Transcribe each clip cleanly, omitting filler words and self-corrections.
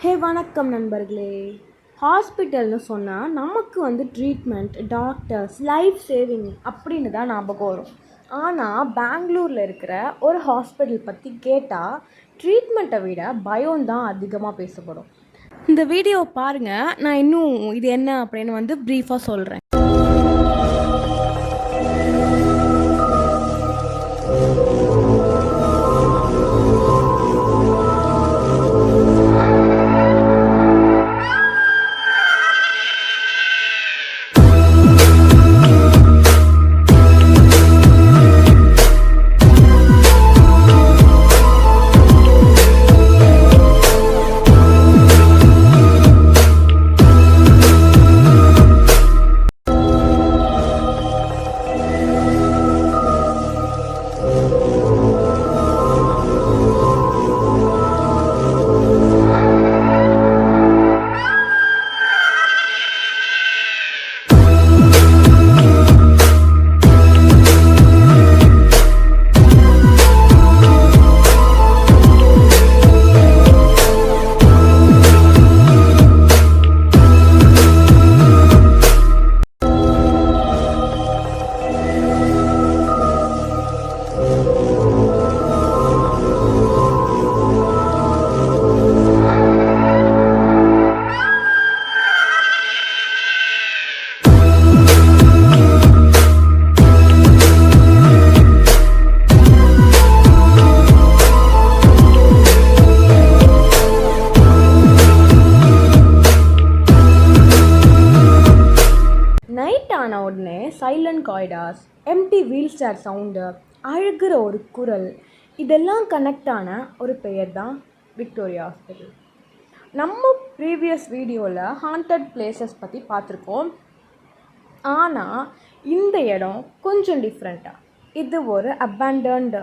ஹே வணக்கம் நண்பர்களே. ஹாஸ்பிட்டல்னு சொன்னால் நமக்கு ட்ரீட்மெண்ட், டாக்டர்ஸ், லைஃப் சேவிங் அப்படின்னு தான் ஞாபகம் வரும். ஆனால் பெங்களூரில் இருக்கிற ஒரு ஹாஸ்பிட்டல் பற்றி கேட்டால் ட்ரீட்மெண்ட்டை விட பயம் தான் அதிகமாக பேசப்படும். இந்த வீடியோ பாருங்கள், நான் இன்னும் இது என்ன அப்படின்னு ப்ரீஃபாக சொல்கிறேன். ஆன உடனே silent corridors, empty wheelchair sound, அழுகிற ஒரு குரல், இதெல்லாம் கனெக்ட் ஆன ஒரு பெயர் தான் விக்டோரியா ஹாஸ்பிட்டல். நம்ம ப்ரீவியஸ் வீடியோவில் ஹாண்டட் பிளேசஸ் பற்றி பார்த்துருக்கோம். ஆனால் இந்த இடம் கொஞ்சம் டிஃப்ரெண்ட்டாக. இது ஒரு அபேண்டன்ட்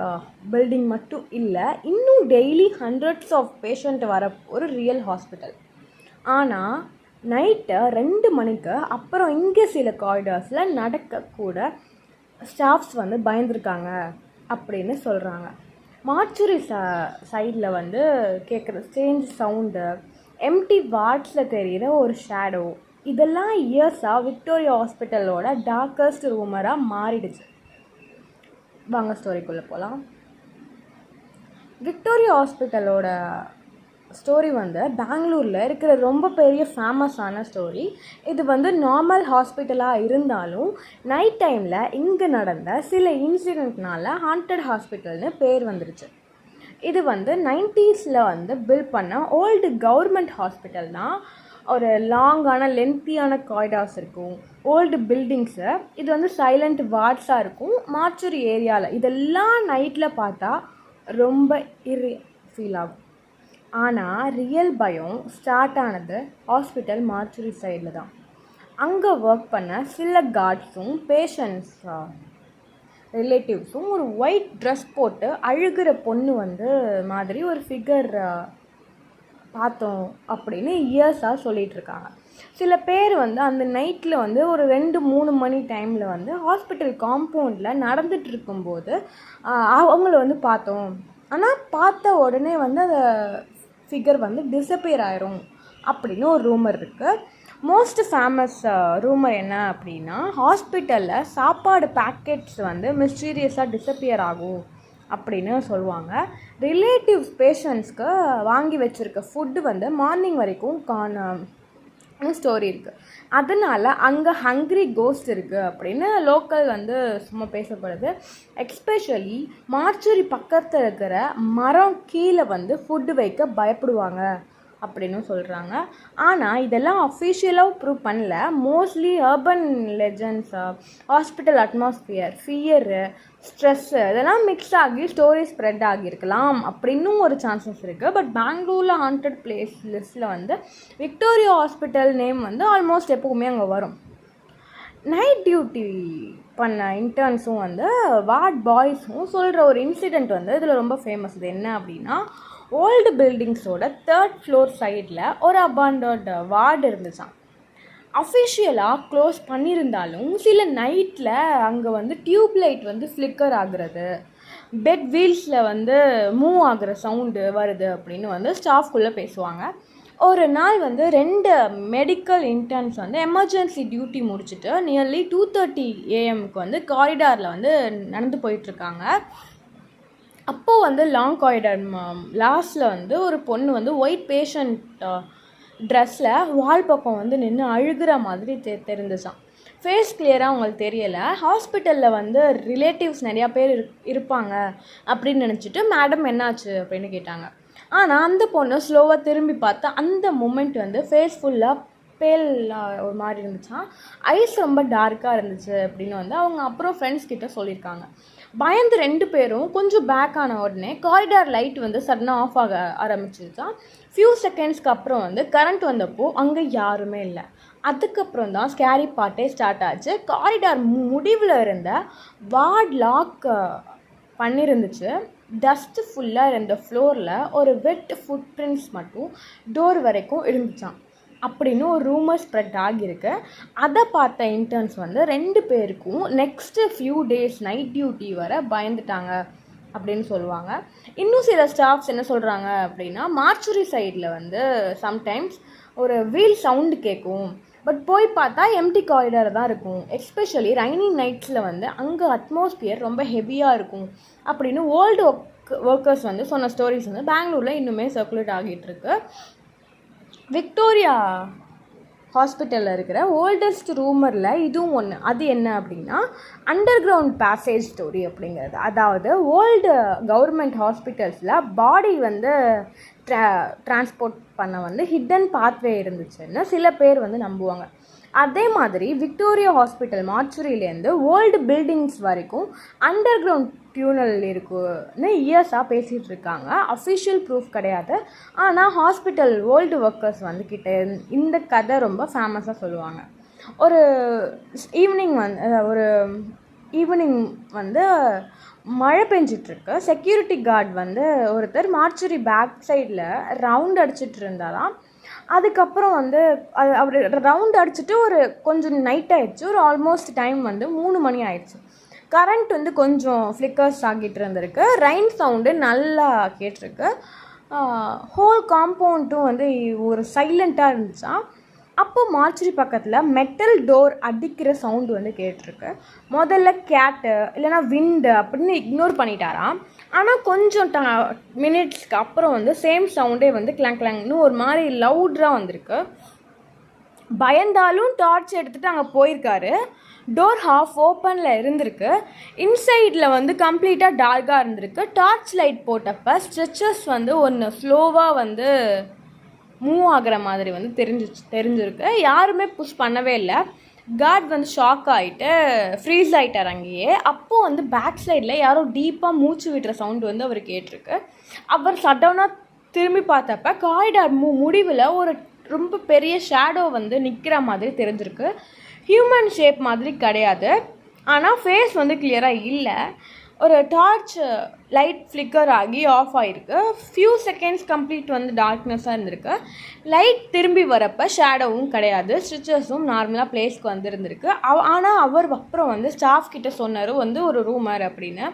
பில்டிங் மட்டும் இல்லை, இன்னும் டெய்லி ஹண்ட்ரட்ஸ் ஆஃப் பேஷண்ட் வர ஒரு ரியல் ஹாஸ்பிட்டல். ஆனால் நைட்டு 2 மணிக்கு அப்புறம் இங்கே சில காரிடார்ஸில் நடக்கக்கூட ஸ்டாஃப்ஸ் பயந்துருக்காங்க அப்படின்னு சொல்கிறாங்க. மார்ச்சுரி சைடில் கேட்குற ஸ்ட்ரேஞ்ச் சவுண்டு, எம்டி வார்ட்ஸில் தெரிகிற ஒரு ஷேடோ, இதெல்லாம் இயர்ஸாக விக்டோரியா ஹாஸ்பிட்டலோட டார்க்கஸ்ட் ரூமராக மாறிடுச்சு. வாங்க ஸ்டோரிக்குள்ளே போகலாம். விக்டோரியா ஹாஸ்பிட்டலோட ஸ்டோரி பெங்களூரில் இருக்கிற ரொம்ப பெரிய ஃபேமஸான ஸ்டோரி. இது நார்மல் ஹாஸ்பிட்டலாக இருந்தாலும் நைட் டைமில் இங்கே நடந்த சில இன்சிடெண்ட்னால ஹாண்டட் ஹாஸ்பிட்டல்னு பேர் வந்துருச்சு. இது 90s பில்ட் பண்ண ஓல்டு கவர்மெண்ட் ஹாஸ்பிட்டல் தான். ஒரு லாங்கான லென்த்தியான காரிடார்ஸ் இருக்கும், ஓல்டு பில்டிங்ஸு. இது சைலண்ட் வார்ட்ஸாக இருக்கும், மார்ச்சுரி ஏரியாவில். இதெல்லாம் நைட்டில் பார்த்தா ரொம்ப ஃபீல் ஆகும். ஆனால் ரியல் பயம் ஸ்டார்ட் ஆனது ஹாஸ்பிட்டல் மார்ச்சுரி சைடில் தான். அங்கே ஒர்க் பண்ண சில கார்ட்ஸும் பேஷண்ட்ஸ் ரிலேட்டிவ்ஸும் ஒரு ஒயிட் ட்ரெஸ் போட்டு அழுகிற பொண்ணு மாதிரி ஒரு ஃபிகர் பார்த்தோம் அப்படின்னு இயர்ஸாக சொல்லிகிட்ருக்காங்க. சில பேர் அந்த நைட்டில் ஒரு 2-3 மணி டைமில் ஹாஸ்பிட்டல் காம்பவுண்டில் நடந்துட்டு இருக்கும்போது அவங்கள பார்த்தோம். ஆனால் பார்த்த உடனே அந்த ஃபிகர் டிஸப்பியர் ஆயிரும் அப்படின்னு ஒரு ரூமர் இருக்குது. மோஸ்ட் ஃபேமஸ் ரூமர் என்ன அப்படின்னா, ஹாஸ்பிட்டலில் சாப்பாடு பேக்கெட்ஸ் மிஸ்டீரியஸாக டிஸப்பியர் ஆகும் அப்படின்னு சொல்லுவாங்க. ரிலேட்டிவ்ஸ் பேஷண்ட்ஸ்க்கு வாங்கி வச்சுருக்க ஃபுட்டு மார்னிங் வரைக்கும் ஸ்டோரி இருக்குது. அதனால் அங்கே ஹங்க்ரி கோஸ்ட் இருக்குது அப்படின்னு லோக்கல் சும்மா பேசப்படுது. எக்ஸ்பெஷலி மார்ச்சுரி பக்கத்தில் இருக்கிற மரம் கீழே ஃபுட்டு வைக்க பயப்படுவாங்க அப்படின்னு சொல்கிறாங்க. ஆனால் இதெல்லாம் அஃபிஷியலாக ப்ரூவ் பண்ணல. Mostly urban legends, hospital atmosphere, fear, stress இதெல்லாம் மிக்ஸ் ஆகி ஸ்டோரி ஸ்ப்ரெட் ஆகியிருக்கலாம் அப்படின்னும் ஒரு சான்சஸ் இருக்குது. பட் பெங்களூரில் ஹாண்டட் பிளேஸ் லிஸ்ட்டில் விக்டோரியா ஹாஸ்பிட்டல் நேம் ஆல்மோஸ்ட் எப்போவுமே அங்கே வரும். நைட் டியூட்டி பண்ண இன்டர்ன்ஸும் வார்ட் பாய்ஸும் சொல்கிற ஒரு இன்சிடெண்ட் இதில் ரொம்ப ஃபேமஸ். இது என்ன அப்படின்னா, ஓல்டு பில்டிங்ஸோட 3rd ஃப்ளோர் சைடில் ஒரு அபாண்டன்ட் வார்டு இருந்துச்சான். அஃபிஷியலாக க்ளோஸ் பண்ணியிருந்தாலும் சில நைட்டில் அங்கே டியூப் லைட் ஃப்ளிக்கர் ஆகுறது, பெட் வீல்ஸில் மூவ் ஆகிற சவுண்டு வருது அப்படின்னு ஸ்டாஃப்குள்ளே பேசுவாங்க. ஒரு நாள் வந்து 2 மெடிக்கல் இன்டர்ன்ஸ் வந்து எமர்ஜென்சி டியூட்டி முடிச்சுட்டு நியர்லி 2:30 AM வந்து காரிடாரில் வந்து நடந்து போயிட்டுருக்காங்க. அப்போது வந்து லாங் காரிடார் லாஸ்ட்டில் வந்து ஒரு பொண்ணு வந்து ஒயிட் பேஷண்ட் ட்ரெஸ்ஸில் வால் பக்கம் வந்து நின்று அழுகிற மாதிரி தெரிஞ்சிச்சான். ஃபேஸ் கிளியராக அவங்களுக்கு தெரியலை. ஹாஸ்பிட்டலில் வந்து ரிலேட்டிவ்ஸ் நிறையா பேர் இருப்பாங்க அப்படின்னு நினச்சிட்டு மேடம் என்னாச்சு அப்படின்னு கேட்டாங்க. ஆனால் அந்த பொண்ணு ஸ்லோவாக திரும்பி பார்த்தா அந்த மூமெண்ட் வந்து ஃபேஸ் ஃபுல்லாக பேல் ஒரு மாதிரி இருந்துச்சான். ஐஸ் ரொம்ப டார்க்காக இருந்துச்சு அப்படின்னு வந்து அவங்க அப்புறம் ஃப்ரெண்ட்ஸ் கிட்ட சொல்லியிருக்காங்க. பயந்து 2 பேரும் கொஞ்சம் பேக் ஆன உடனே காரிடார் லைட் வந்து சடனாக ஆஃப் ஆக ஆரம்பிச்சிருச்சான். ஃபியூ செகண்ட்ஸ்க்கு அப்புறம் வந்து கரண்ட் வந்தப்போ அங்கே யாருமே இல்லை. அதுக்கப்புறம் தான் ஸ்கேரி பார்ட்டே ஸ்டார்ட் ஆச்சு. காரிடார் முடிவில் இருந்த வார்ட் லாக் பண்ணியிருந்துச்சு. டஸ்ட்டு ஃபுல்லாக இருந்த ஃப்ளோரில் ஒரு வெட் ஃபுட் பிரிண்ட்ஸ் மட்டும் டோர் வரைக்கும் இருந்துச்சான் அப்படின்னு ஒரு ரூமர் ஸ்ப்ரெட் ஆகியிருக்கு. அதை பார்த்த இன்டர்ன்ஸ் வந்து 2 பேருக்கும் next few days night duty வர பயந்துட்டாங்க அப்படின்னு சொல்லுவாங்க. இன்னும் சில ஸ்டாஃப்ஸ் என்ன சொல்கிறாங்க அப்படின்னா, மார்ச்சுரி சைடில் வந்து சம்டைம்ஸ் ஒரு வீல் சவுண்டு கேட்கும், பட் போய் பார்த்தா எம்டி காரிடார் தான் இருக்கும். எஸ்பெஷலி ரைனிங் நைட்ஸில் வந்து அங்கே அட்மாஸ்பியர் ரொம்ப ஹெவியாக இருக்கும் அப்படின்னு ஓல்டு ஒர்க்கர்ஸ் வந்து சொன்ன ஸ்டோரிஸ் வந்து பெங்களூரில் இன்னுமே சர்க்குலேட் ஆகிட்டுருக்கு. விக்டோரியா ஹாஸ்பிட்டலில் இருக்கிற ஓல்டஸ்ட் ரூமரில் இதுவும் ஒன்று. அது என்ன அப்படின்னா அண்டர் கிரவுண்ட் பேசேஜ் ஸ்டோரி அப்படிங்கிறது. அதாவது ஓல்டு கவர்மெண்ட் ஹாஸ்பிட்டல்ஸில் பாடி வந்து டிரான்ஸ்போர்ட் பண்ண வந்து ஹிடன் பாத்வே இருந்துச்சுன்னு சில பேர் வந்து நம்புவாங்க. அதே மாதிரி விக்டோரியா ஹாஸ்பிட்டல் மார்ச்சுரியிலேருந்து ஓல்டு பில்டிங்ஸ் வரைக்கும் அண்டர் கிரவுண்ட் டியூனல் இருக்குன்னு இயர்ஸாக பேசிகிட்டு இருக்காங்க. அஃபிஷியல் ப்ரூஃப் கிடையாது. ஆனால் ஹாஸ்பிட்டல் ஓல்டு ஒர்க்கர்ஸ் வந்து கிட்ட இந்த கதை ரொம்ப ஃபேமஸாக சொல்லுவாங்க. ஒரு ஈவினிங் வந்து மழை பெஞ்சிட்ருக்கு. செக்யூரிட்டி கார்டு வந்து ஒருத்தர் மார்ச்சுரி பேக் சைடில் ரவுண்ட் அடிச்சிட்டு இருந்தாராம். அதுக்கப்புறம் வந்து அவர் ரவுண்ட் அடிச்சுட்டு ஒரு கொஞ்சம் நைட் ஆகிடுச்சு. ஒரு ஆல்மோஸ்ட் டைம் வந்து 3 மணி ஆயிடுச்சு. கரண்ட் வந்து கொஞ்சம் ஃப்ளிக்கர்ஸ் ஆகிட்டு இருந்திருக்கு. ரெயின் சவுண்டு நல்லா கேட்டிருக்கு. ஹோல் காம்பவுண்டும் வந்து ஒரு சைலண்ட்டாக இருந்துச்சா. அப்போ மார்ச்சுரி பக்கத்தில் மெட்டல் டோர் அடிக்கிற சவுண்டு வந்து கேட்டிருக்கு. முதல்ல கேட்டு இல்லைனா விண்டு அப்படின்னு இக்னோர் பண்ணிட்டாராம். ஆனால் கொஞ்சம் மினிட்ஸ்க்கு அப்புறம் வந்து சேம் சவுண்டே வந்து கிளாங்னு ஒரு மாதிரி லவுடாக வந்திருக்கு. பயந்தாலும் டார்ச் எடுத்துகிட்டு அங்கே போயிருக்காரு. டோர் ஹாஃப் ஓப்பனில் இருந்திருக்கு. இன்சைடில் வந்து கம்ப்ளீட்டாக டார்க்காக இருந்திருக்கு. டார்ச் லைட் போட்டப்போ ஸ்ட்ரெச்சஸ் வந்து ஒன்று ஸ்லோவாக வந்து மூவ் ஆகிற மாதிரி வந்து தெரிஞ்சிருக்கு. யாருமே புஷ் பண்ணவே இல்லை. கார்ட் வந்து ஷாக் ஆகிட்டு ஃப்ரீஸ் ஆகிட்டார் அங்கேயே. அப்போது வந்து பேக் சைடில் யாரோ டீப்பாக மூச்சு விடுற சவுண்டு வந்து அவர் கேட்டிருக்கு. அவர் சடனாக திரும்பி பார்த்தப்ப காரிடார் முடிவில் ஒரு ரொம்ப பெரிய ஷேடோ வந்து நிற்கிற மாதிரி தெரிஞ்சிருக்கு. ஹியூமன் ஷேப் மாதிரி கிடையாது, ஆனால் ஃபேஸ் வந்து கிளியராக இல்லை. ஒரு டார்ச் லைட் ஃப்ளிக்கர் ஆகி ஆஃப் ஆகிருக்கு. ஃபியூ செகண்ட்ஸ் கம்ப்ளீட் வந்து டார்க்னஸாக இருந்திருக்கு. லைட் திரும்பி வரப்போ ஷேடோவும் கிடையாது. ஸ்டிச்சஸும் நார்மலாக பிளேஸ்க்கு வந்துருந்துருக்கு. ஆனால் அவர் அப்புறம் வந்து ஸ்டாஃப் கிட்ட சொன்னார் வந்து ஒரு ரூமர் அப்படின்னு.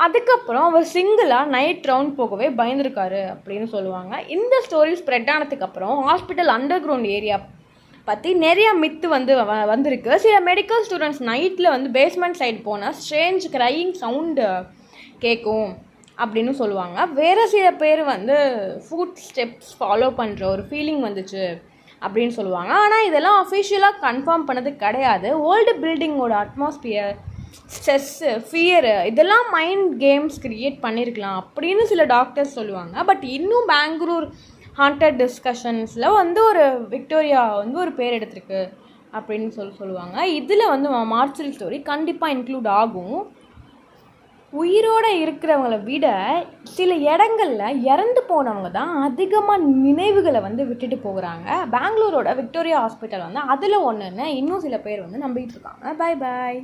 அதுக்கப்புறம் அவர் சிங்கிளாக நைட் ரவுண்ட் போகவே பயந்துருக்காரு அப்படின்னு சொல்லுவாங்க. இந்த ஸ்டோரி ஸ்ப்ரெட் ஆனதுக்கப்புறம் ஹாஸ்பிட்டல் அண்டர் கிரவுண்ட் ஏரியா பற்றி நிறையா மித்து வந்திருக்கு. சில மெடிக்கல் ஸ்டூடெண்ட்ஸ் நைட்டில் வந்து பேஸ்மெண்ட் சைடு போனால் ஸ்ட்ரேஞ்ச் க்ரையிங் சவுண்டு கேட்கும் அப்படின்னு சொல்லுவாங்க. வேறு சில பேர் வந்து ஃபுட் ஸ்டெப்ஸ் ஃபாலோ பண்ணுற ஒரு ஃபீலிங் வந்துச்சு அப்படின்னு சொல்லுவாங்க. ஆனால் இதெல்லாம் அஃபிஷியலாக கன்ஃபார்ம் பண்ணது கிடையாது. ஓல்டு பில்டிங்கோட அட்மாஸ்பியர், ஸ்ட்ரெஸ்ஸு, ஃபியரு இதெல்லாம் மைண்ட் கேம்ஸ் க்ரியேட் பண்ணியிருக்கலாம் அப்படின்னு சில டாக்டர்ஸ் சொல்லுவாங்க. பட் இன்னும் பெங்களூர் ஹாண்டட் டிஸ்கஷன்ஸில் வந்து ஒரு விக்டோரியா வந்து ஒரு பேர் எடுத்திருக்கு அப்படின்னு சொல்லுவாங்க. இதில் வந்து மார்ச்சுரி ஸ்டோரி கண்டிப்பாக இன்க்ளூட் ஆகும். உயிரோடு இருக்கிறவங்கள விட சில இடங்களில் இறந்து போனவங்க தான் அதிகமாக நினைவுகளை வந்து விட்டுட்டு போகிறாங்க. பெங்களூரோட விக்டோரியா ஹாஸ்பிட்டல் வந்து அதில் ஒன்றுன்னு இன்னும் சில பேர் வந்து நம்பிட்டு இருக்காங்க. Bye bye.